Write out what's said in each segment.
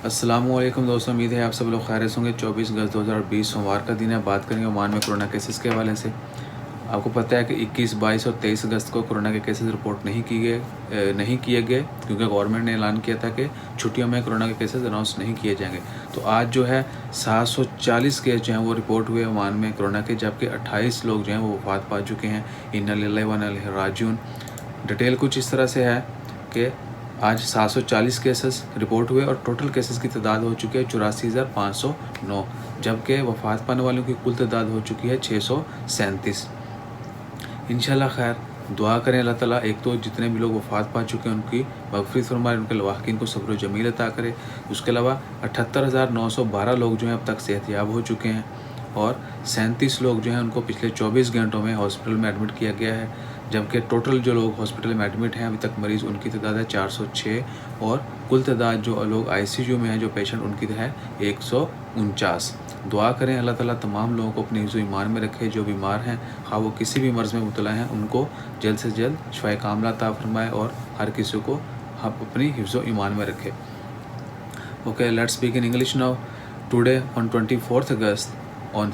السلام علیکم دوستوں، امید ہے آپ سب لوگ خیریت ہوں گے۔ 24 اگست 2020 سوموار کا دن ہے۔ بات کریں گے عمان میں کرونا کیسز کے حوالے سے۔ آپ کو پتہ ہے کہ 21، 22 اور 23 اگست کو کرونا کے کیسز رپورٹ نہیں کیے گئے کیونکہ گورنمنٹ نے اعلان کیا تھا کہ چھٹیوں میں کرونا کے کیسز اناؤنس نہیں کیے جائیں گے۔ تو آج جو ہے 740 کیس جو ہیں وہ رپورٹ ہوئے عمان میں کرونا کے، جبکہ 28 لوگ جو ہیں وہ وفات پا چکے ہیں۔ انا للہ و انا الیہ راجعون۔ ڈیٹیل کچھ اس طرح سے ہے کہ آج 740 کیسز رپورٹ ہوئے اور ٹوٹل کیسز کی تعداد ہو چکی ہے 84,509، جبکہ وفات پانے والوں کی کل تعداد ہو چکی ہے 637۔ انشاءاللہ خیر دعا کریں اللہ تعالیٰ، ایک تو جتنے بھی لوگ وفات پا چکے ہیں ان کی مغفرت فرمائے، ان کے لواحقین کو صبر و جمیل عطا کرے۔ اس کے علاوہ 78,912 لوگ جو ہیں اب تک صحت یاب ہو چکے ہیں اور 37 لوگ جو ہیں ان کو پچھلے 24 گھنٹوں میں ہاسپٹل میں ایڈمٹ کیا گیا ہے، جبکہ ٹوٹل جو لوگ ہاسپٹل میں ایڈمٹ ہیں ابھی تک مریض، ان کی تعداد ہے 406 اور کل تعداد جو لوگ ICU میں ہیں جو پیشنٹ، ان کی ہے 149۔ دعا کریں اللہ تعالیٰ تمام لوگوں کو اپنے حفظ و ایمان میں رکھے، جو بیمار ہیں خواہ وہ کسی بھی مرض میں مبتلا ہیں ان کو جلد سے جلد شفائے کاملہ عطا فرمائے اور ہر کسی کو اپنی حفظ و ایمان میں رکھے۔ Okay, let's speak in English now. Today on 24th August, on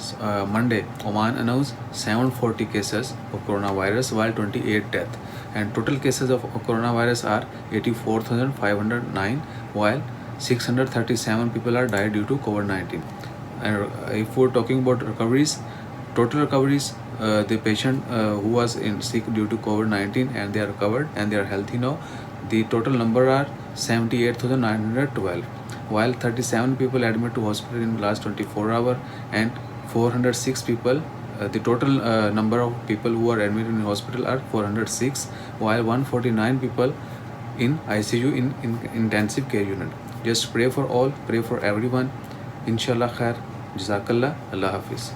Monday, Oman announced 740 cases of coronavirus while 28 deaths, and total cases of coronavirus are 84,509 while 637 people are died due to COVID-19. And if we're talking about recoveries, total recoveries, the patient who was sick due to COVID-19 and they are recovered and they are healthy now, the total number are 78,912, while 37 people admitted to hospital in the last 24 hours and 406 people, the total number of people who are admitted in hospital are 406, while 149 people in ICU in intensive care unit. Just pray for all, pray for everyone. Inshallah khair. Jazakallah. Allah Hafiz.